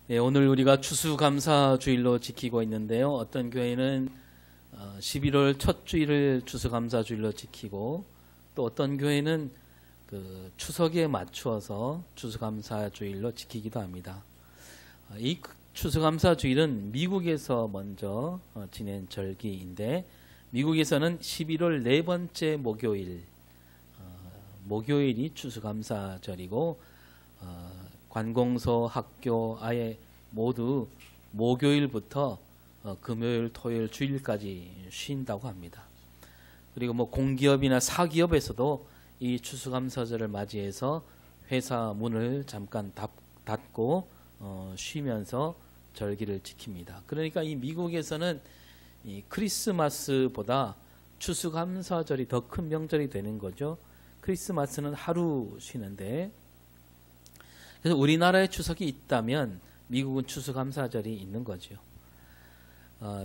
네, 오늘 우리가 추수감사주일로 지키고 있는데요. 어떤 교회는 11월 첫 주일을 추수감사주일로 지키고 또 어떤 교회는 그 추석에 맞추어서 추수감사주일로 지키기도 합니다. 이 추수감사주일은 미국에서 먼저 지낸 절기인데 미국에서는 11월 네 번째 목요일이 추수감사절이고 관공서, 학교 아예 모두 목요일부터 금요일, 토요일, 주일까지 쉰다고 합니다. 그리고 뭐 공기업이나 사기업에서도 이 추수감사절을 맞이해서 회사 문을 잠깐 닫고 쉬면서 절기를 지킵니다. 그러니까 이 미국에서는 이 크리스마스보다 추수감사절이 더 큰 명절이 되는 거죠. 크리스마스는 하루 쉬는데, 그래서 우리나라에 추석이 있다면 미국은 추수감사절이 있는 거죠.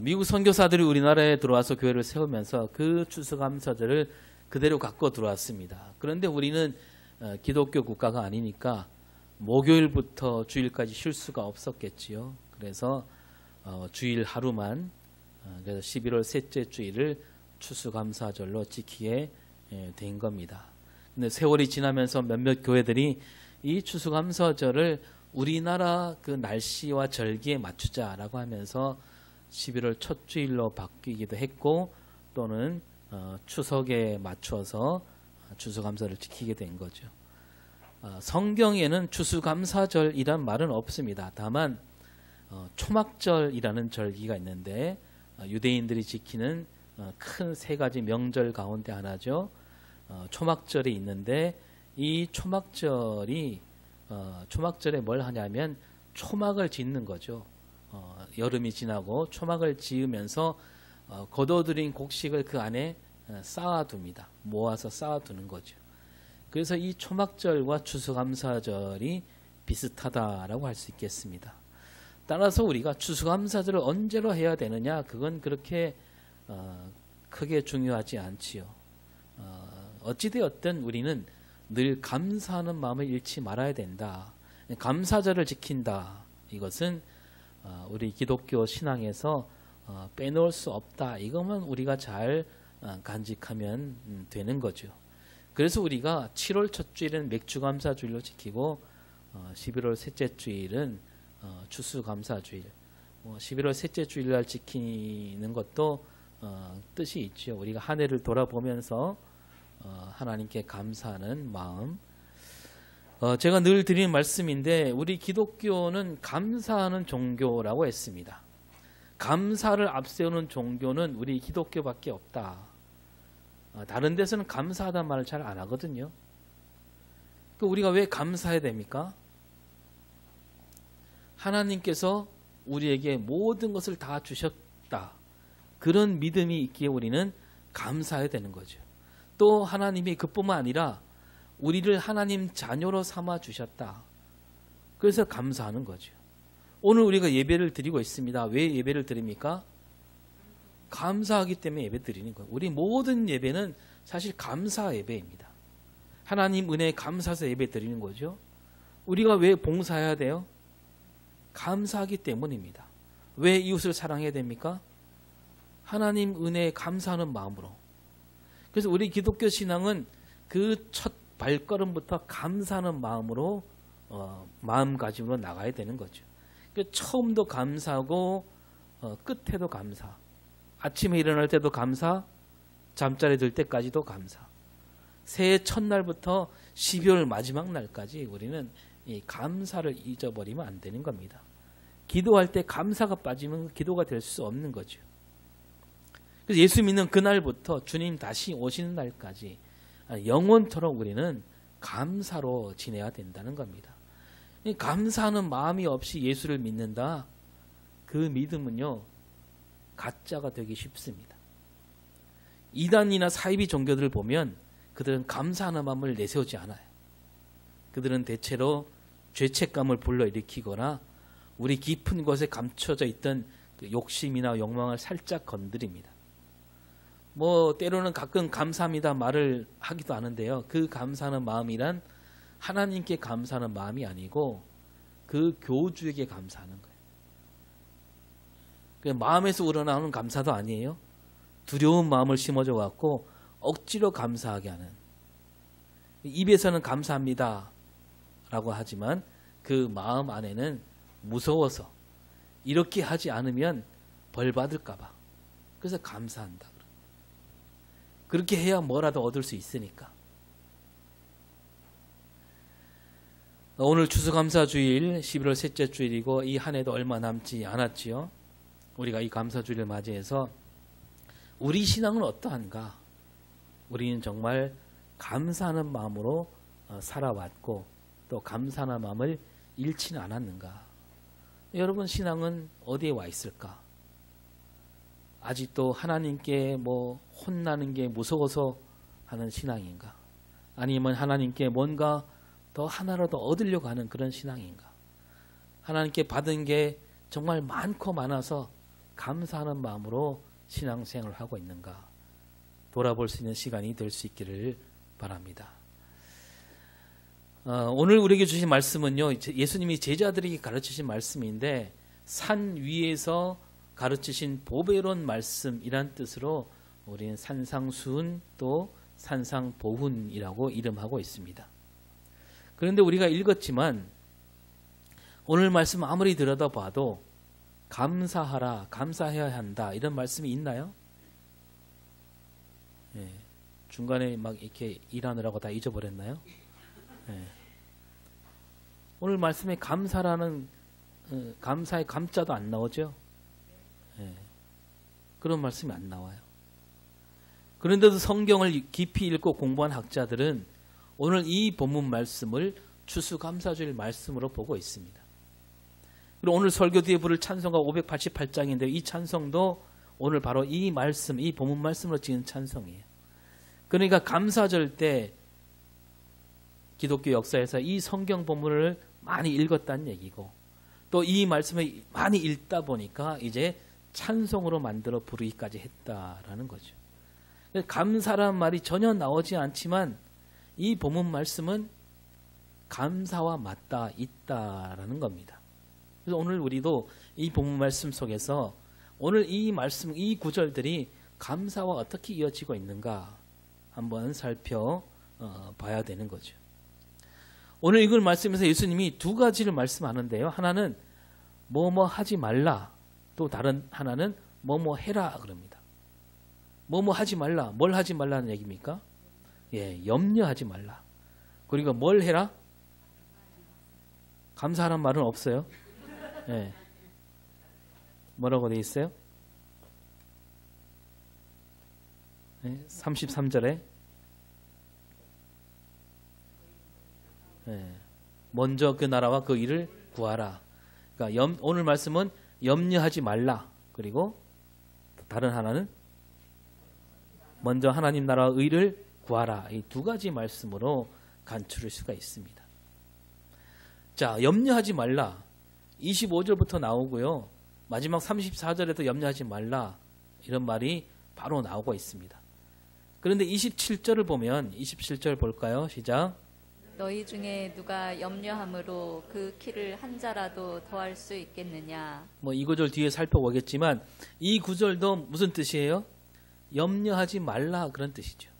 미국 선교사들이 우리나라에 들어와서 교회를 세우면서 그 추수감사절을 그대로 갖고 들어왔습니다. 그런데 우리는 기독교 국가가 아니니까 목요일부터 주일까지 쉴 수가 없었겠지요. 그래서 주일 하루만, 그래서 11월 셋째 주일을 추수감사절로 지키게 된 겁니다. 근데 세월이 지나면서 몇몇 교회들이 이 추수감사절을 우리나라 그 날씨와 절기에 맞추자라고 하면서 11월 첫 주일로 바뀌기도 했고, 또는 추석에 맞추어서 추수감사를 지키게 된 거죠. 성경에는 추수감사절이란 말은 없습니다. 다만 초막절이라는 절기가 있는데 유대인들이 지키는 큰 세 가지 명절 가운데 하나죠. 초막절이 있는데 이 초막절에 뭘 하냐면 초막을 짓는 거죠. 여름이 지나고 초막을 지으면서 거둬들인 곡식을 그 안에 쌓아둡니다. 모아서 쌓아두는 거죠. 그래서 이 초막절과 추수감사절이 비슷하다라고 할 수 있겠습니다. 따라서 우리가 추수감사절을 언제로 해야 되느냐, 그건 그렇게 크게 중요하지 않지요. 어찌되었든 우리는 늘 감사하는 마음을 잃지 말아야 된다. 감사절을 지킨다. 이것은 우리 기독교 신앙에서 빼놓을 수 없다. 이것만 우리가 잘 간직하면 되는 거죠. 그래서 우리가 7월 첫 주일은 맥주감사주일로 지키고 11월 셋째 주일은 추수감사주일, 11월 셋째 주일날 지키는 것도 뜻이 있죠. 우리가 한 해를 돌아보면서 하나님께 감사하는 마음. 제가 늘 드리는 말씀인데 우리 기독교는 감사하는 종교라고 했습니다. 감사를 앞세우는 종교는 우리 기독교밖에 없다. 다른 데서는 감사하다는 말을 잘 안 하거든요. 우리가 왜 감사해야 됩니까? 하나님께서 우리에게 모든 것을 다 주셨다. 그런 믿음이 있기에 우리는 감사해야 되는 거죠. 또 하나님이 그뿐만 아니라 우리를 하나님 자녀로 삼아 주셨다. 그래서 감사하는 거죠. 오늘 우리가 예배를 드리고 있습니다. 왜 예배를 드립니까? 감사하기 때문에 예배 드리는 거예요. 우리 모든 예배는 사실 감사 예배입니다. 하나님 은혜에 감사해서 예배 드리는 거죠. 우리가 왜 봉사해야 돼요? 감사하기 때문입니다. 왜 이웃을 사랑해야 됩니까? 하나님 은혜에 감사하는 마음으로. 그래서 우리 기독교 신앙은 그 첫 발걸음부터 감사하는 마음으로 마음가짐으로 나가야 되는 거죠. 처음도 감사하고 끝에도 감사. 아침에 일어날 때도 감사, 잠자리 들 때까지도 감사. 새해 첫날부터 12월 마지막 날까지 우리는 이 감사를 잊어버리면 안 되는 겁니다. 기도할 때 감사가 빠지면 기도가 될 수 없는 거죠. 그래서 예수 믿는 그날부터 주님 다시 오시는 날까지 영원토록 우리는 감사로 지내야 된다는 겁니다. 감사하는 마음이 없이 예수를 믿는다. 그 믿음은요, 가짜가 되기 쉽습니다. 이단이나 사이비 종교들을 보면 그들은 감사하는 마음을 내세우지 않아요. 그들은 대체로 죄책감을 불러일으키거나 우리 깊은 곳에 감춰져 있던 그 욕심이나 욕망을 살짝 건드립니다. 때로는 가끔 감사합니다 말을 하기도 하는데요. 그 감사하는 마음이란 하나님께 감사하는 마음이 아니고 그 교주에게 감사하는 거예요. 그 마음에서 우러나오는 감사도 아니에요. 두려운 마음을 심어줘 갖고 억지로 감사하게 하는. 입에서는 감사합니다 라고 하지만 그 마음 안에는 무서워서 이렇게 하지 않으면 벌 받을까 봐. 그래서 감사한다. 그렇게 해야 뭐라도 얻을 수 있으니까. 오늘 추수감사주일 11월 셋째 주일이고 이 한 해도 얼마 남지 않았지요. 우리가 이 감사주일을 맞이해서 우리 신앙은 어떠한가? 우리는 정말 감사하는 마음으로 살아왔고 또 감사하는 마음을 잃지는 않았는가? 여러분 신앙은 어디에 와 있을까? 아직도 하나님께 뭐 혼나는 게 무서워서 하는 신앙인가? 아니면 하나님께 뭔가 더 하나라도 얻으려고 하는 그런 신앙인가? 하나님께 받은 게 정말 많고 많아서 감사하는 마음으로 신앙생활을 하고 있는가? 돌아볼 수 있는 시간이 될 수 있기를 바랍니다. 오늘 우리에게 주신 말씀은요, 예수님이 제자들에게 가르치신 말씀인데 산 위에서 가르치신 보배로운 말씀이란 뜻으로 우리는 산상수훈 또 산상보훈이라고 이름하고 있습니다. 그런데 우리가 읽었지만 오늘 말씀 아무리 들여다봐도 감사하라, 감사해야 한다 이런 말씀이 있나요? 예, 중간에 막 이렇게 일하느라고 다 잊어버렸나요? 예. 오늘 말씀에 감사라는 감사의 감자도 안 나오죠? 예. 그런 말씀이 안 나와요. 그런데도 성경을 깊이 읽고 공부한 학자들은 오늘 이 본문 말씀을 추수감사주일 말씀으로 보고 있습니다. 그리고 오늘 설교 뒤에 부를 찬송가 588장인데 이 찬송도 오늘 바로 이 말씀, 이 본문 말씀으로 지은 찬송이에요. 그러니까 감사절 때 기독교 역사에서 이 성경 본문을 많이 읽었다는 얘기고 또 이 말씀을 많이 읽다 보니까 이제 찬송으로 만들어 부르기까지 했다라는 거죠. 감사라는 말이 전혀 나오지 않지만 이 본문 말씀은 감사와 맞닿아 있다라는 겁니다. 그래서 오늘 우리도 이 본문 말씀 속에서 오늘 이 말씀, 이 구절들이 감사와 어떻게 이어지고 있는가 한번 살펴봐야 되는 거죠. 오늘 읽을 말씀에서 예수님이 두 가지를 말씀하는데요. 하나는 뭐뭐 하지 말라, 또 다른 하나는 뭐뭐 해라 그럽니다. 뭐뭐 하지 말라, 뭘 하지 말라는 얘기입니까? 예, 염려하지 말라. 그리고 뭘 해라? 감사하라는 말은 없어요. 예. 뭐라고 되어 있어요? 예, 33절에 예, 먼저 그 나라와 그 일을 구하라. 그러니까 오늘 말씀은 염려하지 말라. 그리고 다른 하나는 먼저 하나님 나라와 의를 구하라. 이 두 가지 말씀으로 간추릴 수가 있습니다. 자, 염려하지 말라. 25절부터 나오고요. 마지막 34절에도 염려하지 말라. 이런 말이 바로 나오고 있습니다. 그런데 27절을 보면 27절 볼까요? 시작. 너희 중에 누가 염려함으로 그 키를 한 자라도 더할 수 있겠느냐. 뭐 이 구절 뒤에 살펴보겠지만 이 구절도 무슨 뜻이에요? 염려하지 말라 그런 뜻이죠.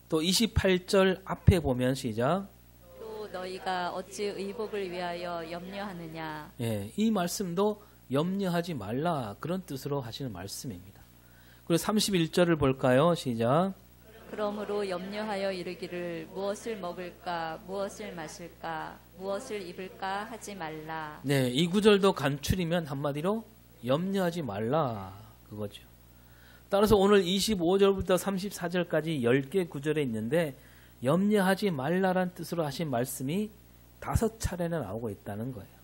또 28절 앞에 보면 시작. 또 너희가 어찌 의복을 위하여 염려하느냐. 예, 이 말씀도 염려하지 말라 그런 뜻으로 하시는 말씀입니다. 그리고 31절을 볼까요? 시작. 그러므로 염려하여 이르기를 무엇을 먹을까, 무엇을 마실까, 무엇을 입을까 하지 말라. 네, 이 구절도 간추리면 한마디로 염려하지 말라 그거죠. 따라서 오늘 25절부터 34절까지 10개 구절에 있는데 염려하지 말라란 뜻으로 하신 말씀이 5차례나 나오고 있다는 거예요.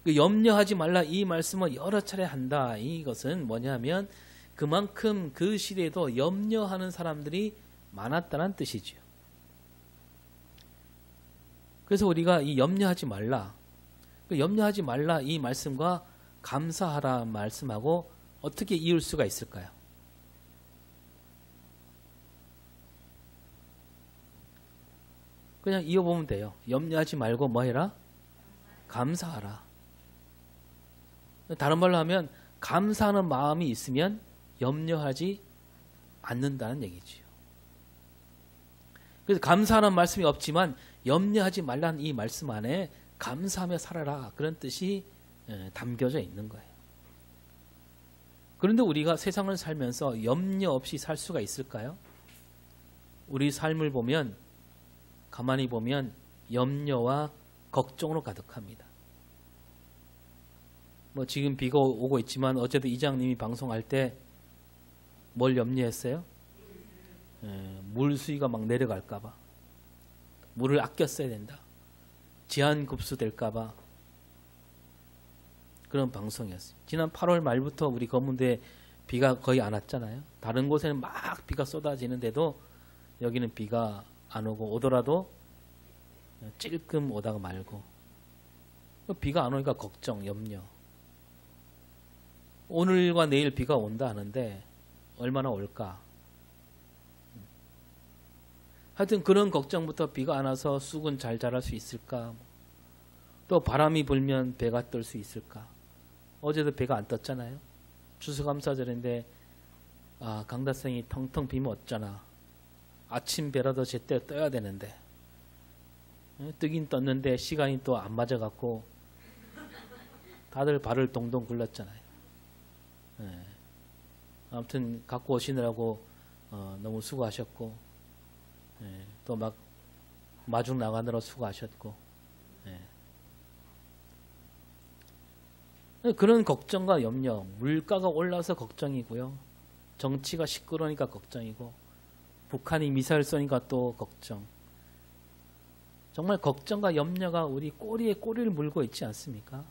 그 염려하지 말라 이 말씀을 여러 차례 한다. 이것은 뭐냐면 그만큼 그 시대에도 염려하는 사람들이 많았다는 뜻이죠. 그래서 우리가 이 염려하지 말라, 염려하지 말라 이 말씀과 감사하라 말씀하고 어떻게 이을 수가 있을까요? 그냥 이어보면 돼요. 염려하지 말고 뭐 해라? 감사하라. 다른 말로 하면 감사하는 마음이 있으면 염려하지 않는다는 얘기지요. 그래서 감사하는 말씀이 없지만 염려하지 말라는 이 말씀 안에 감사하며 살아라, 그런 뜻이 담겨져 있는 거예요. 그런데 우리가 세상을 살면서 염려 없이 살 수가 있을까요? 우리 삶을 보면, 가만히 보면 염려와 걱정으로 가득합니다. 뭐 지금 비가 오고 있지만 어제도 이장님이 방송할 때 뭘 염려했어요? 물 수위가 막 내려갈까봐, 물을 아껴 써야 된다, 제한급수 될까봐, 그런 방송이었어요. 지난 8월 말부터 우리 검은대에 비가 거의 안 왔잖아요. 다른 곳에는 막 비가 쏟아지는데도 여기는 비가 안 오고, 오더라도 찔끔 오다가 말고. 비가 안 오니까 걱정, 염려. 오늘과 내일 비가 온다 하는데 얼마나 올까? 하여튼 그런 걱정부터, 비가 안 와서 쑥은 잘 자랄 수 있을까? 또 바람이 불면 배가 뜰 수 있을까? 어제도 배가 안 떴잖아요. 추수감사절인데 강다성이 텅텅 비면 어쩌나. 아침 배라도 제때 떠야 되는데 뜨긴 떴는데 시간이 또 안 맞아갖고 다들 발을 동동 굴렀잖아요. 아무튼 갖고 오시느라고 너무 수고하셨고, 또 막 마중 나가느라 수고하셨고, 그런 걱정과 염려, 물가가 올라서 걱정이고요, 정치가 시끄러우니까 걱정이고, 북한이 미사일 쏘니까 또 걱정. 정말 걱정과 염려가 우리 꼬리에 꼬리를 물고 있지 않습니까?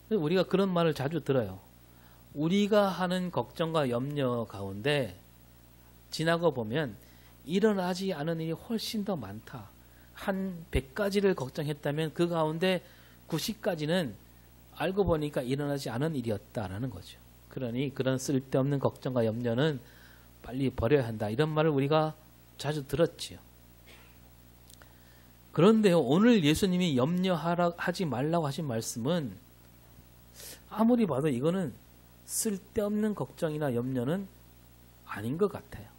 우리가 그런 말을 자주 들어요. 우리가 하는 걱정과 염려 가운데 지나고 보면 일어나지 않은 일이 훨씬 더 많다. 한 100가지를 걱정했다면 그 가운데 90가지는 알고 보니까 일어나지 않은 일이었다라는 거죠. 그러니 그런 쓸데없는 걱정과 염려는 빨리 버려야 한다, 이런 말을 우리가 자주 들었지요. 그런데요, 오늘 예수님이 염려하지 말라고 하신 말씀은 아무리 봐도 이거는 쓸데없는 걱정이나 염려는 아닌 것 같아요.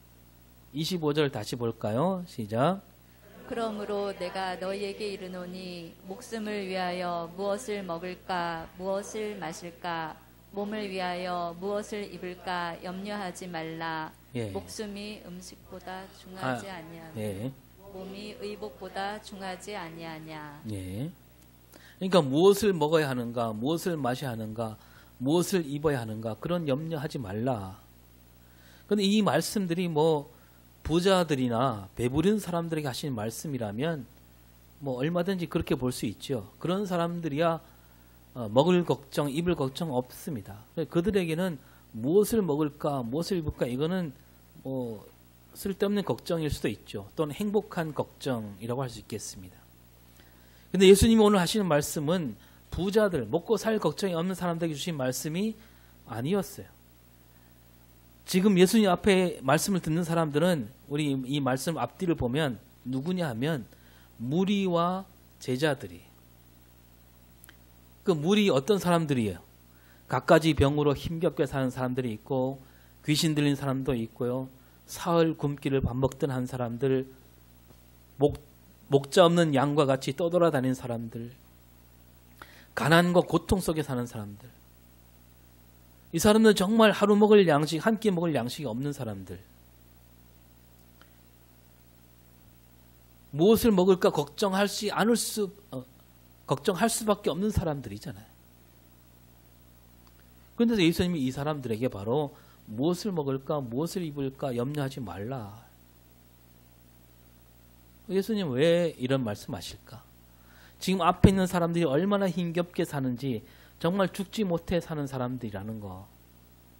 25절 다시 볼까요? 시작. 그러므로 내가 너희에게 이르노니 목숨을 위하여 무엇을 먹을까, 무엇을 마실까, 몸을 위하여 무엇을 입을까 염려하지 말라. 예. 목숨이 음식보다 중하지 아니하며 예. 몸이 의복보다 중하지 아니하냐. 예. 그러니까 무엇을 먹어야 하는가, 무엇을 마셔야 하는가, 무엇을 입어야 하는가, 그런 염려하지 말라. 그런데 이 말씀들이 뭐 부자들이나 배부른 사람들에게 하시는 말씀이라면 뭐 얼마든지 그렇게 볼 수 있죠. 그런 사람들이야 먹을 걱정, 입을 걱정 없습니다. 그들에게는 무엇을 먹을까, 무엇을 입을까, 이거는 뭐 쓸데없는 걱정일 수도 있죠. 또는 행복한 걱정이라고 할 수 있겠습니다. 근데 예수님이 오늘 하시는 말씀은 부자들, 먹고 살 걱정이 없는 사람들에게 주신 말씀이 아니었어요. 지금 예수님 앞에 말씀을 듣는 사람들은 우리 이 말씀 앞뒤를 보면 누구냐 하면 무리와 제자들이. 그 무리 어떤 사람들이에요? 갖가지 병으로 힘겹게 사는 사람들이 있고, 귀신 들린 사람도 있고요, 사흘 굶기를 밥 먹던 한 사람들, 목자 없는 양과 같이 떠돌아다니는 사람들, 가난과 고통 속에 사는 사람들, 이 사람들은 정말 하루 먹을 양식, 한 끼 먹을 양식이 없는 사람들, 무엇을 먹을까 걱정할 수밖에 없는 사람들이잖아요. 그런데 예수님이 이 사람들에게 바로 무엇을 먹을까, 무엇을 입을까 염려하지 말라. 예수님 왜 이런 말씀하실까? 지금 앞에 있는 사람들이 얼마나 힘겹게 사는지, 정말 죽지 못해 사는 사람들이라는 거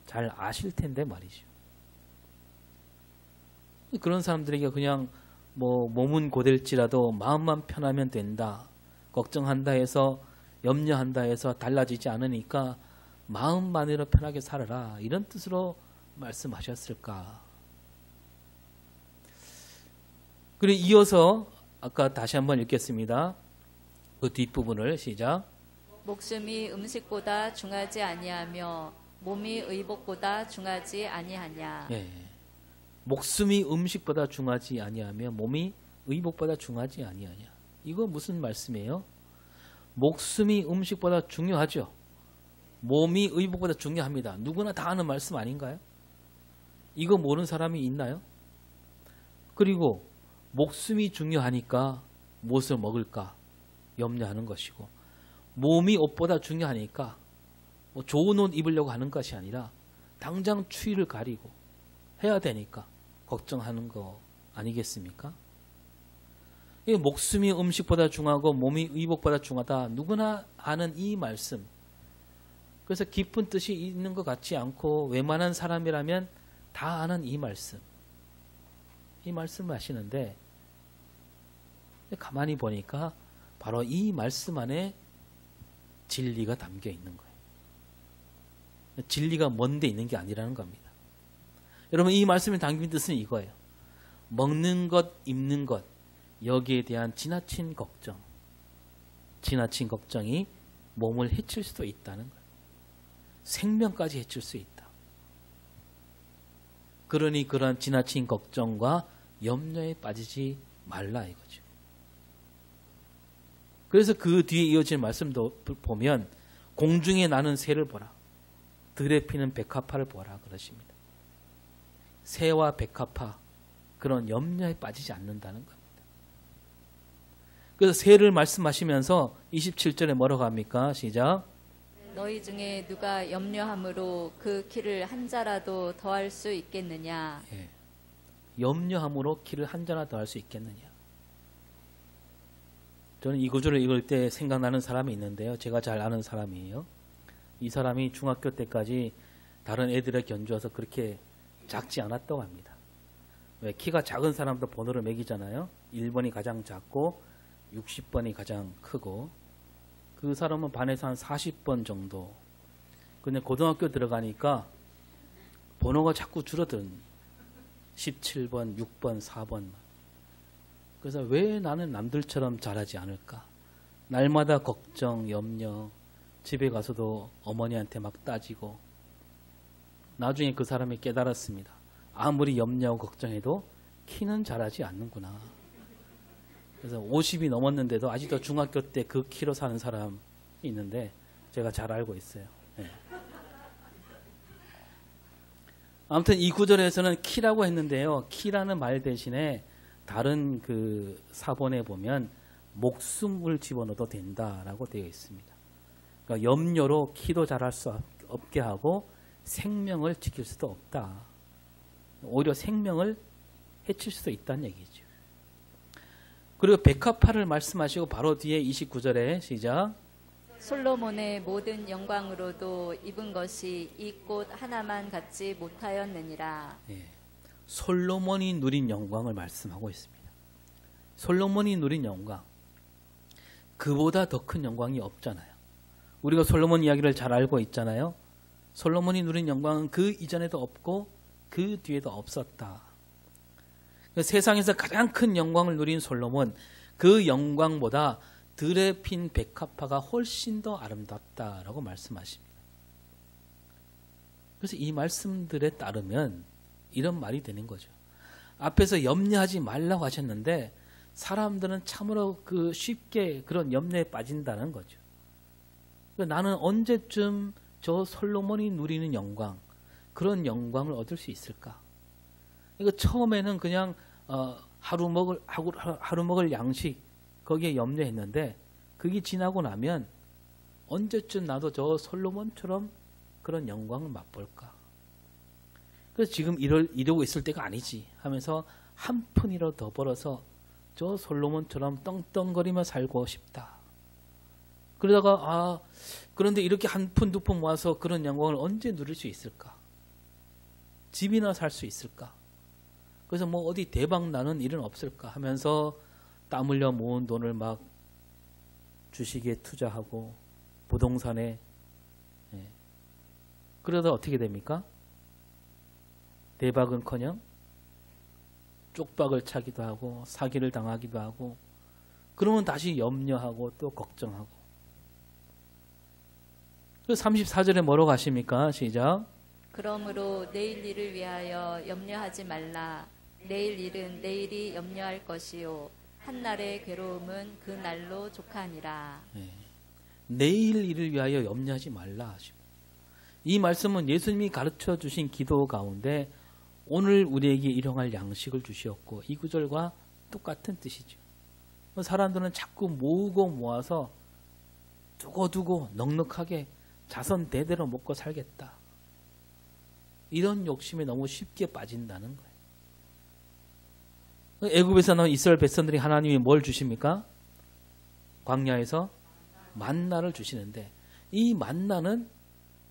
잘 아실 텐데 말이죠. 그런 사람들에게 그냥 뭐 몸은 고될지라도 마음만 편하면 된다, 걱정한다 해서, 염려한다 해서 달라지지 않으니까 마음만으로 편하게 살아라, 이런 뜻으로 말씀하셨을까? 그리고 이어서 아까 다시 한번 읽겠습니다. 그 뒷부분을 시작. 목숨이 음식보다 중하지 아니하며 몸이 의복보다 중하지 아니하냐. 예. 목숨이 음식보다 중하지 아니하며 몸이 의복보다 중하지 아니하냐. 이거 무슨 말씀이에요? 목숨이 음식보다 중요하죠. 몸이 의복보다 중요합니다. 누구나 다 아는 말씀 아닌가요? 이거 모르는 사람이 있나요? 그리고 목숨이 중요하니까 무엇을 먹을까 염려하는 것이고, 몸이 옷보다 중요하니까 뭐 좋은 옷 입으려고 하는 것이 아니라 당장 추위를 가리고 해야 되니까 걱정하는 거 아니겠습니까? 이 목숨이 음식보다 중하고 몸이 의복보다 중하다, 누구나 아는 이 말씀. 그래서 깊은 뜻이 있는 것 같지 않고 웬만한 사람이라면 다 아는 이 말씀. 이 말씀을 하시는데 가만히 보니까 바로 이 말씀 안에 진리가 담겨 있는 거예요. 진리가 먼데 있는 게 아니라는 겁니다. 여러분, 이 말씀에 담긴 뜻은 이거예요. 먹는 것, 입는 것, 여기에 대한 지나친 걱정이 몸을 해칠 수도 있다는 거예요. 생명까지 해칠 수 있다. 그러니 그러한 지나친 걱정과 염려에 빠지지 말라 이거죠. 그래서 그 뒤에 이어진 말씀도 보면 공중에 나는 새를 보라, 들에 피는 백합화를 보라 그러십니다. 새와 백합화, 그런 염려에 빠지지 않는다는 겁니다. 그래서 새를 말씀하시면서 27절에 뭐라고 합니까? 시작. 너희 중에 누가 염려함으로 그 키를 한 자라도 더할 수 있겠느냐. 예. 염려함으로 키를 한 자나 더할 수 있겠느냐. 저는 이 구절을 읽을 때 생각나는 사람이 있는데요. 제가 잘 아는 사람이에요. 이 사람이 중학교 때까지 다른 애들에 견주어서 그렇게 작지 않았다고 합니다. 왜? 키가 작은 사람도 번호를 매기잖아요. 1번이 가장 작고 60번이 가장 크고, 그 사람은 반에서 한 40번 정도. 근데 고등학교 들어가니까 번호가 자꾸 줄어든 17번, 6번, 4번. 그래서 왜 나는 남들처럼 잘하지 않을까? 날마다 걱정, 염려, 집에 가서도 어머니한테 막 따지고. 나중에 그 사람이 깨달았습니다. 아무리 염려하고 걱정해도 키는 자라지 않는구나. 그래서 50이 넘었는데도 아직도 중학교 때 그 키로 사는 사람이 있는데 제가 잘 알고 있어요. 네. 아무튼 이 구절에서는 키라고 했는데요. 키라는 말 대신에 다른 그 사본에 보면 목숨을 집어넣어도 된다라고 되어 있습니다. 그러니까 염려로 키도 자랄 수 없게 하고 생명을 지킬 수도 없다. 오히려 생명을 해칠 수도 있다는 얘기죠. 그리고 백합화를 말씀하시고 바로 뒤에 29절에 시작. 솔로몬의 모든 영광으로도 입은 것이 이 꽃 하나만 갖지 못하였느니라. 예. 솔로몬이 누린 영광을 말씀하고 있습니다. 솔로몬이 누린 영광, 그보다 더 큰 영광이 없잖아요. 우리가 솔로몬 이야기를 잘 알고 있잖아요. 솔로몬이 누린 영광은 그 이전에도 없고 그 뒤에도 없었다. 세상에서 가장 큰 영광을 누린 솔로몬, 그 영광보다 들에 핀 백합화가 훨씬 더 아름답다라고 말씀하십니다. 그래서 이 말씀들에 따르면 이런 말이 되는 거죠. 앞에서 염려하지 말라고 하셨는데 사람들은 참으로 그 쉽게 그런 염려에 빠진다는 거죠. 나는 언제쯤 저 솔로몬이 누리는 영광, 그런 영광을 얻을 수 있을까? 이거 처음에는 그냥 하루 먹을 양식 거기에 염려했는데 그게 지나고 나면 언제쯤 나도 저 솔로몬처럼 그런 영광을 맛볼까? 그래서 지금 이러고 있을 때가 아니지 하면서 한 푼이라도 더 벌어서 저 솔로몬처럼 떵떵거리며 살고 싶다. 그러다가 그런데 이렇게 한 푼 두 푼 모아서 그런 영광을 언제 누릴 수 있을까? 집이나 살 수 있을까? 그래서 뭐 어디 대박 나는 일은 없을까 하면서 땀 흘려 모은 돈을 막 주식에 투자하고 부동산에, 그러다 어떻게 됩니까? 대박은커녕 쪽박을 차기도 하고 사기를 당하기도 하고 그러면 다시 염려하고 또 걱정하고. 34절에 뭐라고 하십니까? 시작. 그러므로 내일 일을 위하여 염려하지 말라. 내일 일은 내일이 염려할 것이요 한날의 괴로움은 그 날로 족하니라. 내일 일을 위하여 염려하지 말라 하시고, 이 말씀은 예수님이 가르쳐 주신 기도 가운데 오늘 우리에게 일용할 양식을 주시었고, 이 구절과 똑같은 뜻이죠. 사람들은 자꾸 모으고 모아서 두고두고 넉넉하게 자선 대대로 먹고 살겠다, 이런 욕심에 너무 쉽게 빠진다는 거예요. 애굽에서 나온 이스라엘 백성들이 하나님이 뭘 주십니까? 광야에서 만나를 주시는데, 이 만나는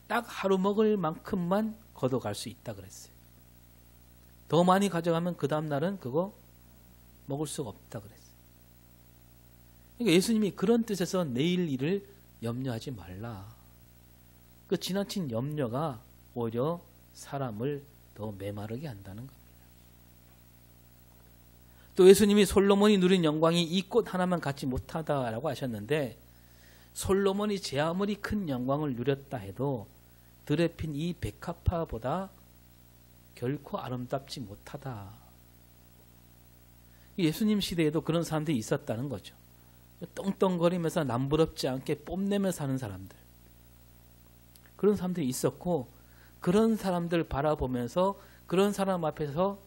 딱 하루 먹을 만큼만 걷어갈 수 있다 그랬어요. 더 많이 가져가면 그 다음 날은 그거 먹을 수가 없다 그랬어요. 그러니까 예수님이 그런 뜻에서 내일 일을 염려하지 말라. 그 지나친 염려가 오히려 사람을 더 메마르게 한다는 겁니다. 또 예수님이 솔로몬이 누린 영광이 이 꽃 하나만 갖지 못하다라고 하셨는데, 솔로몬이 제 아무리 큰 영광을 누렸다 해도 들에 핀 이 백합화보다 결코 아름답지 못하다. 예수님 시대에도 그런 사람들이 있었다는 거죠. 떵떵거리면서 남부럽지 않게 뽐내며 사는 사람들, 그런 사람들이 있었고, 그런 사람들 바라보면서 그런 사람 앞에서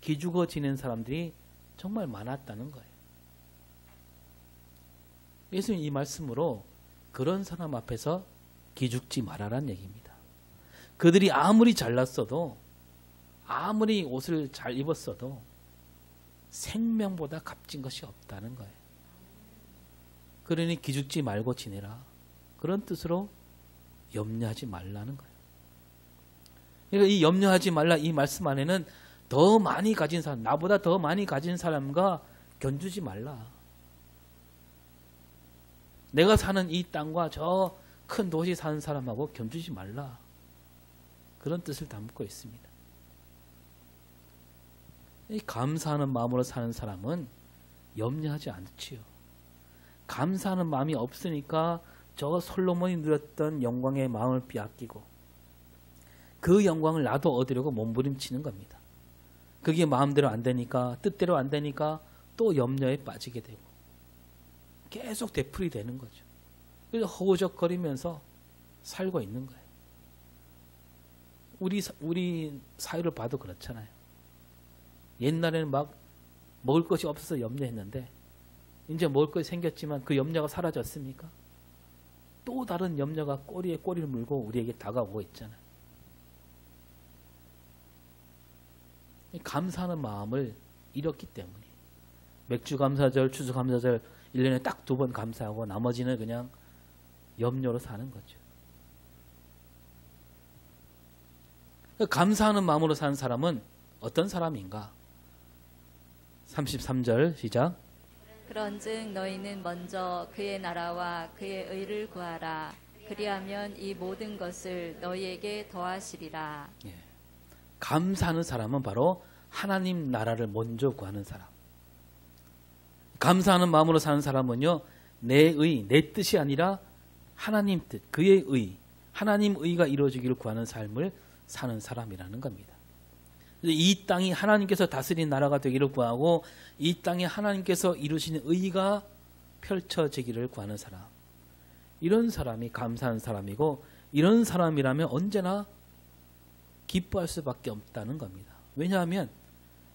기죽어 지낸 사람들이 정말 많았다는 거예요. 예수님 이 말씀으로 그런 사람 앞에서 기죽지 말아라는 얘기입니다. 그들이 아무리 잘났어도, 아무리 옷을 잘 입었어도 생명보다 값진 것이 없다는 거예요. 그러니 기죽지 말고 지내라, 그런 뜻으로 염려하지 말라는 거예요. 그러니까 이 염려하지 말라 이 말씀 안에는 더 많이 가진 사람, 나보다 더 많이 가진 사람과 견주지 말라. 내가 사는 이 땅과 저 큰 도시 사는 사람하고 견주지 말라, 그런 뜻을 담고 있습니다. 이 감사하는 마음으로 사는 사람은 염려하지 않지요. 감사하는 마음이 없으니까 저 솔로몬이 누렸던 영광의 마음을 빼앗기고, 그 영광을 나도 얻으려고 몸부림치는 겁니다. 그게 마음대로 안 되니까, 뜻대로 안 되니까 또 염려에 빠지게 되고 계속 되풀이 되는 거죠. 그래서 허우적거리면서 살고 있는 거예요. 우리 사회를 봐도 그렇잖아요. 옛날에는 막 먹을 것이 없어서 염려했는데 이제 먹을 것이 생겼지만 그 염려가 사라졌습니까? 또 다른 염려가 꼬리에 꼬리를 물고 우리에게 다가오고 있잖아요. 감사하는 마음을 잃었기 때문에 맥주감사절, 추수감사절 1년에 딱 2번 감사하고 나머지는 그냥 염려로 사는 거죠. 감사하는 마음으로 사는 사람은 어떤 사람인가? 33절 시작. 그런즉 너희는 먼저 그의 나라와 그의 의를 구하라. 그리하면 이 모든 것을 너희에게 더하시리라. 예. 감사하는 사람은 바로 하나님 나라를 먼저 구하는 사람. 감사하는 마음으로 사는 사람은요, 내 뜻이 아니라 하나님 뜻, 그의 의, 하나님 의가 이루어지기를 구하는 삶을 사는 사람이라는 겁니다. 이 땅이 하나님께서 다스린 나라가 되기를 구하고, 이 땅에 하나님께서 이루시는 의가 펼쳐지기를 구하는 사람, 이런 사람이 감사한 사람이고, 이런 사람이라면 언제나 기뻐할 수밖에 없다는 겁니다. 왜냐하면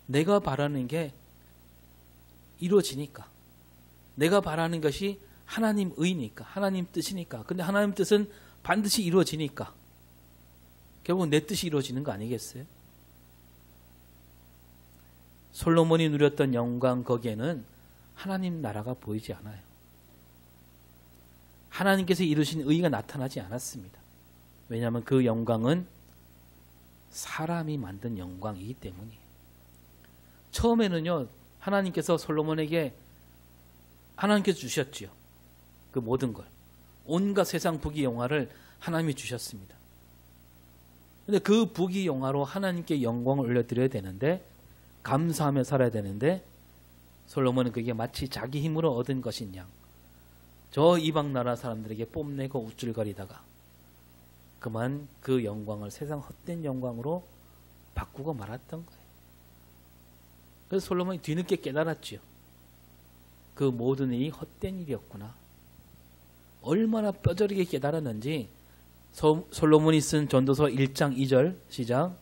내가 바라는 게 이루어지니까, 내가 바라는 것이 하나님 의니까, 하나님 뜻이니까. 근데 하나님 뜻은 반드시 이루어지니까 결국 내 뜻이 이루어지는 거 아니겠어요? 솔로몬이 누렸던 영광, 거기에는 하나님 나라가 보이지 않아요. 하나님께서 이루신 의가 나타나지 않았습니다. 왜냐하면 그 영광은 사람이 만든 영광이기 때문이에요. 처음에는요, 하나님께서 솔로몬에게 하나님께서 주셨지요. 그 모든 걸, 온갖 세상 부귀영화를 하나님이 주셨습니다. 근데 그 부귀영화로 하나님께 영광을 올려드려야 되는데, 감사하며 살아야 되는데, 솔로몬은 그게 마치 자기 힘으로 얻은 것인 양 저 이방 나라 사람들에게 뽐내고 우쭐거리다가 그만 그 영광을 세상 헛된 영광으로 바꾸고 말았던 거예요. 그래서 솔로몬이 뒤늦게 깨달았지요. 그 모든 일이 헛된 일이었구나. 얼마나 뼈저리게 깨달았는지 솔로몬이 쓴 전도서 1장 2절 시작.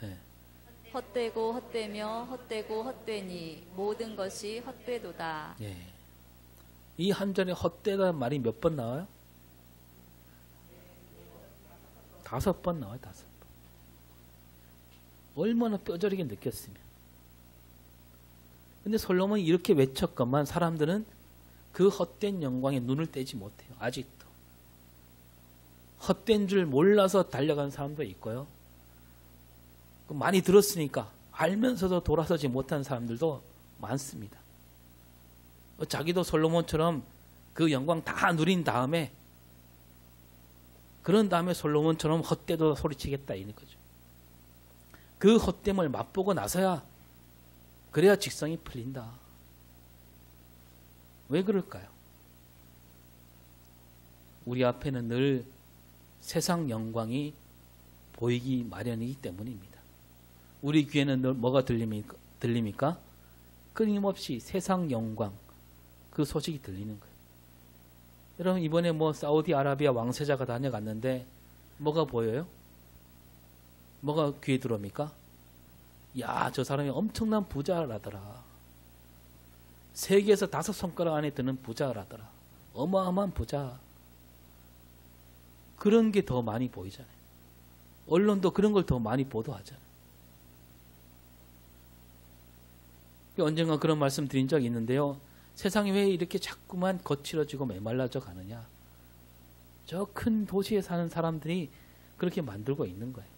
네. 헛되고 헛되며 헛되고 헛되니 모든 것이 헛되도다. 예. 이 한 절에 헛되다는 말이 몇 번 나와요? 5번 나와요. 5번. 얼마나 뼈저리게 느꼈으면. 근데 솔로몬이 이렇게 외쳤건만 사람들은 그 헛된 영광에 눈을 떼지 못해요. 아직도. 헛된 줄 몰라서 달려가는 사람도 있고요. 많이 들었으니까 알면서도 돌아서지 못한 사람들도 많습니다. 자기도 솔로몬처럼 그 영광 다 누린 다음에 그런 다음에 솔로몬처럼 헛되도 소리치겠다 이런 거죠. 그 헛됨을 맛보고 나서야 그래야 직성이 풀린다. 왜 그럴까요? 우리 앞에는 늘 세상 영광이 보이기 마련이기 때문입니다. 우리 귀에는 늘 뭐가 들립니까? 끊임없이 세상 영광 그 소식이 들리는 거예요. 여러분 이번에 사우디아라비아 왕세자가 다녀갔는데 뭐가 보여요? 뭐가 귀에 들어옵니까? 야, 저 사람이 엄청난 부자라더라. 세계에서 5손가락 안에 드는 부자라더라. 어마어마한 부자. 그런 게 더 많이 보이잖아요. 언론도 그런 걸 더 많이 보도하잖아요. 언젠가 그런 말씀 드린 적이 있는데요. 세상이 왜 이렇게 자꾸만 거칠어지고 메말라져 가느냐. 저 큰 도시에 사는 사람들이 그렇게 만들고 있는 거예요.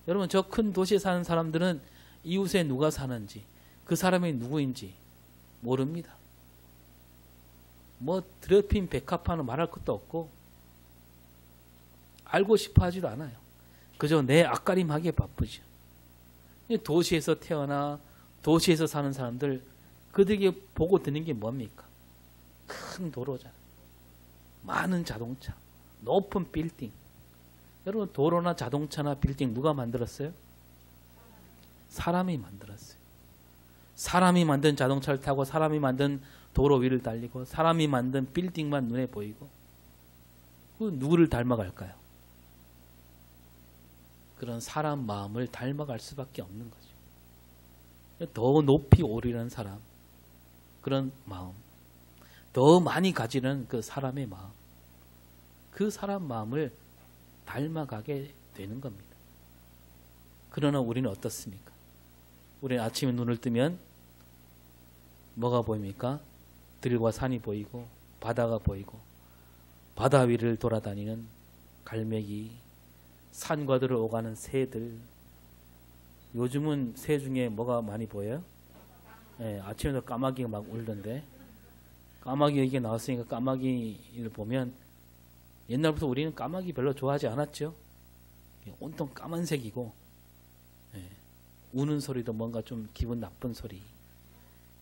여러분 저 큰 도시에 사는 사람들은 이웃에 누가 사는지 그 사람이 누구인지 모릅니다. 드레핀 백합화는 말할 것도 없고 알고 싶어 하지도 않아요. 그저 내 앞가림하기에 바쁘죠. 도시에서 태어나 도시에서 사는 사람들 그들에게 보고 드는 게 뭡니까? 큰 도로잖아. 많은 자동차, 높은 빌딩. 여러분 도로나 자동차나 빌딩 누가 만들었어요? 사람이 만들었어요. 사람이 만든 자동차를 타고 사람이 만든 도로 위를 달리고 사람이 만든 빌딩만 눈에 보이고 그 누구를 닮아갈까요? 그런 사람 마음을 닮아갈 수밖에 없는 거죠. 더 높이 오르려는 사람, 그런 마음, 더 많이 가지는 그 사람의 마음, 그 사람 마음을 닮아가게 되는 겁니다. 그러나 우리는 어떻습니까? 우리는 아침에 눈을 뜨면 뭐가 보입니까? 들과 산이 보이고 바다가 보이고 바다 위를 돌아다니는 갈매기, 산과 들을 오가는 새들. 요즘은 새 중에 뭐가 많이 보여요? 네, 아침에도 까마귀가 막 울던데 까마귀 얘기가 나왔으니까 까마귀를 보면 옛날부터 우리는 까마귀 별로 좋아하지 않았죠. 온통 까만색이고 우는 소리도 뭔가 좀 기분 나쁜 소리.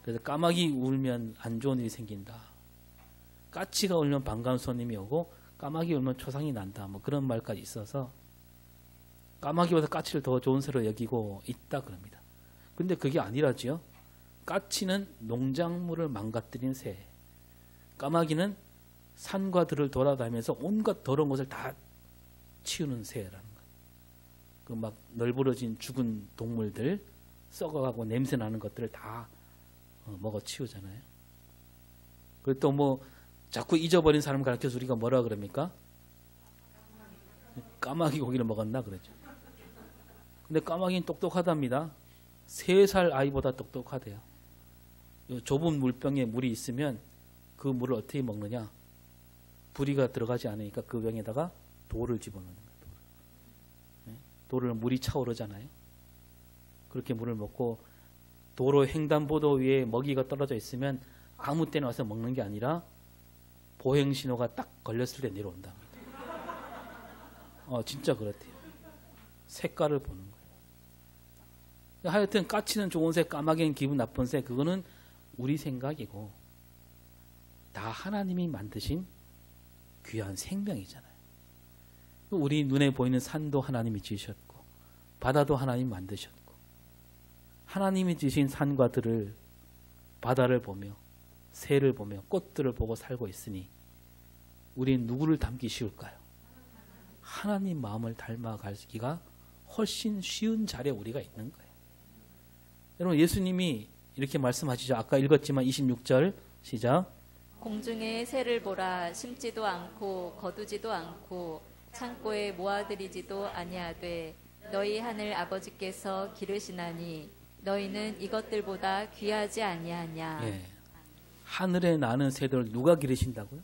그래서 까마귀 울면 안 좋은 일이 생긴다. 까치가 울면 반가운 손님이 오고 까마귀 울면 초상이 난다. 그런 말까지 있어서 까마귀보다 까치를 더 좋은 새로 여기고 있다 그럽니다. 근데 그게 아니라지요. 까치는 농작물을 망가뜨리는 새. 까마귀는 산과 들을 돌아다니면서 온갖 더러운 것을 다 치우는 새라는 거예요. 그 막 널브러진 죽은 동물들, 썩어가고 냄새 나는 것들을 다 먹어 치우잖아요. 그리고 또 자꾸 잊어버린 사람을 가르쳐서 우리가 뭐라 그럽니까? 까마귀 고기를 먹었나 그러죠. 근데 까마귀는 똑똑하답니다. 3살 아이보다 똑똑하대요. 좁은 물병에 물이 있으면 그 물을 어떻게 먹느냐? 부리가 들어가지 않으니까 그 병에다가 돌을 집어넣는 거예요. 돌을 물이 차오르잖아요. 그렇게 물을 먹고 도로 횡단보도 위에 먹이가 떨어져 있으면 아무 때나 와서 먹는 게 아니라 보행 신호가 딱 걸렸을 때 내려온답니다. 진짜 그렇대요. 색깔을 보는 거예요. 하여튼 까치는 좋은 새, 까마귀는 기분 나쁜 새, 그거는 우리 생각이고 다 하나님이 만드신 귀한 생명이잖아요. 우리 눈에 보이는 산도 하나님이 지으셨고 바다도 하나님이 만드셨고 하나님이 지으신 산과 들을, 바다를 보며 새를 보며 꽃들을 보고 살고 있으니 우리는 누구를 닮기 쉬울까요? 하나님 마음을 닮아가기가 훨씬 쉬운 자리에 우리가 있는 거예요. 여러분, 예수님이 이렇게 말씀하시죠. 아까 읽었지만 26절 시작. 공중에 새를 보라. 심지도 않고 거두지도 않고 창고에 모아들이지도 아니하되 너희 하늘 아버지께서 기르시나니 너희는 이것들보다 귀하지 아니하냐. 예. 하늘에 나는 새들 누가 기르신다고요?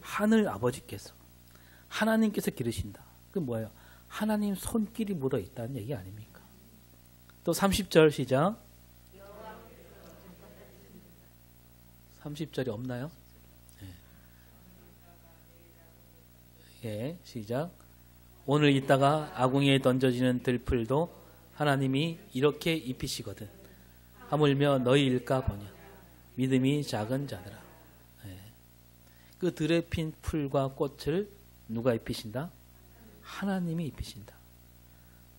하늘 아버지께서, 하나님께서 기르신다. 그 뭐예요? 하나님 손길이 묻어 있다는 얘기 아닙니까? 또 30절 시작. 30절이 없나요? 예, 시작. 오늘 있다가 아궁이에 던져지는 들풀도 하나님이 이렇게 입히시거든. 하물며 너희일까 보냐. 믿음이 작은 자들아. 예. 그 들에 핀 풀과 꽃을 누가 입히신다? 하나님이 입히신다.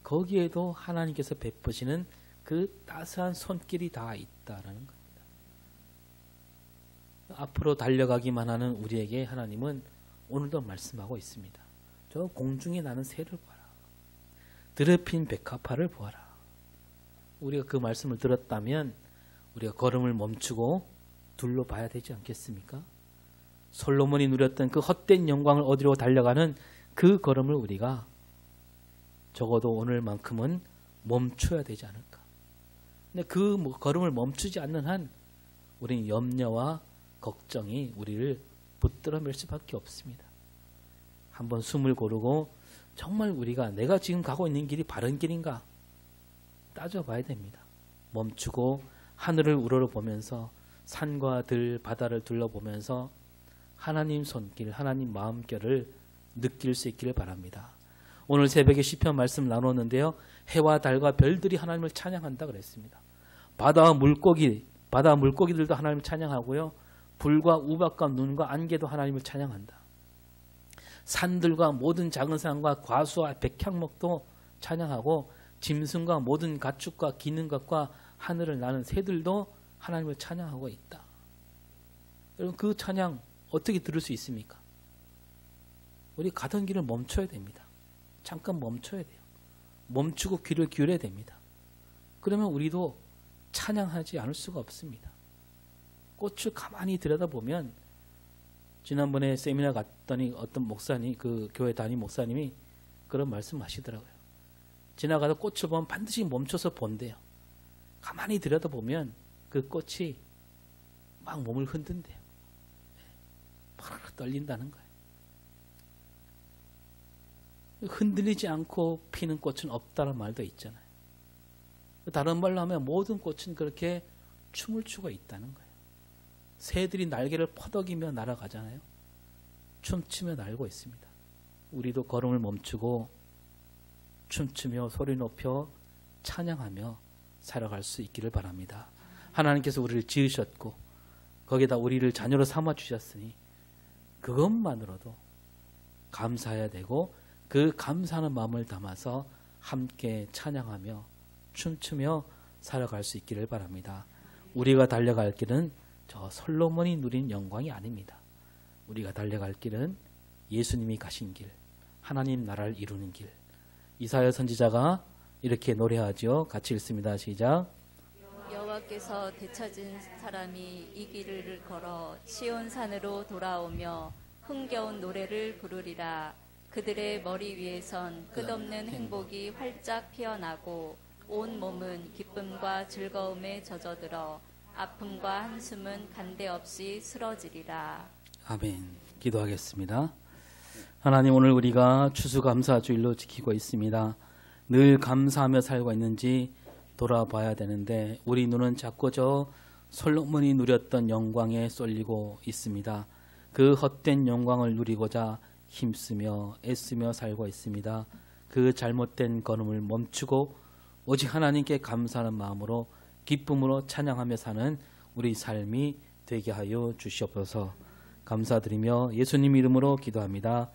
거기에도 하나님께서 베푸시는 그 따스한 손길이 다 있다라는 겁니다. 앞으로 달려가기만 하는 우리에게 하나님은 오늘도 말씀하고 있습니다. 저 공중에 나는 새를 봐라. 들에 핀 백합화를 보아라. 우리가 그 말씀을 들었다면 우리가 걸음을 멈추고 둘러봐야 되지 않겠습니까? 솔로몬이 누렸던 그 헛된 영광을 얻으려 달려가는 그 걸음을 우리가 적어도 오늘만큼은 멈춰야 되지 않을까. 근데 그 걸음을 멈추지 않는 한 우리는 염려와 걱정이 우리를 붙들어맬 수밖에 없습니다. 한번 숨을 고르고 정말 우리가 내가 지금 가고 있는 길이 바른 길인가 따져봐야 됩니다. 멈추고 하늘을 우러러보면서 산과 들, 바다를 둘러보면서 하나님 손길, 하나님 마음결을 느낄 수 있기를 바랍니다. 오늘 새벽에 시편 말씀 나눴는데요. 해와 달과 별들이 하나님을 찬양한다 그랬습니다. 바다 물고기들도 하나님을 찬양하고요. 불과 우박과 눈과 안개도 하나님을 찬양한다. 산들과 모든 작은 산과 과수와 백향목도 찬양하고 짐승과 모든 가축과 기는 것과 하늘을 나는 새들도 하나님을 찬양하고 있다. 여러분, 그 찬양 어떻게 들을 수 있습니까? 우리 가던 길을 멈춰야 됩니다. 잠깐 멈춰야 돼요. 멈추고 귀를 기울여야 됩니다. 그러면 우리도 찬양하지 않을 수가 없습니다. 꽃을 가만히 들여다보면, 지난번에 세미나 갔더니 어떤 목사님, 그 교회 담임 목사님이 그런 말씀 하시더라고요. 지나가다 꽃을 보면 반드시 멈춰서 본대요. 가만히 들여다보면 그 꽃이 막 몸을 흔든대요. 막 떨린다는 거예요. 흔들리지 않고 피는 꽃은 없다는 말도 있잖아요. 다른 말로 하면 모든 꽃은 그렇게 춤을 추고 있다는 거예요. 새들이 날개를 퍼덕이며 날아가잖아요. 춤추며 날고 있습니다. 우리도 걸음을 멈추고 춤추며 소리 높여 찬양하며 살아갈 수 있기를 바랍니다. 하나님께서 우리를 지으셨고 거기다 우리를 자녀로 삼아 주셨으니 그것만으로도 감사해야 되고, 그 감사하는 마음을 담아서 함께 찬양하며 춤추며 살아갈 수 있기를 바랍니다. 우리가 달려갈 길은 저 솔로몬이 누린 영광이 아닙니다. 우리가 달려갈 길은 예수님이 가신 길, 하나님 나라를 이루는 길. 이사야 선지자가 이렇게 노래하죠. 같이 읽습니다. 시작. 여호와께서 되찾은 사람이 이 길을 걸어 시온 산으로 돌아오며 흥겨운 노래를 부르리라. 그들의 머리 위에선 끝없는 행복이 활짝 피어나고 온 몸은 기쁨과 즐거움에 젖어들어 아픔과 한숨은 간데없이 쓰러지리라. 아멘. 기도하겠습니다. 하나님, 오늘 우리가 추수감사주일로 지키고 있습니다. 늘 감사하며 살고 있는지 돌아봐야 되는데 우리 눈은 자꾸 저 솔로몬이 누렸던 영광에 쏠리고 있습니다. 그 헛된 영광을 누리고자 힘쓰며 애쓰며 살고 있습니다. 그 잘못된 걸음을 멈추고 오직 하나님께 감사하는 마음으로 기쁨으로 찬양하며 사는 우리 삶이 되게 하여 주시옵소서. 감사드리며 예수님 이름으로 기도합니다.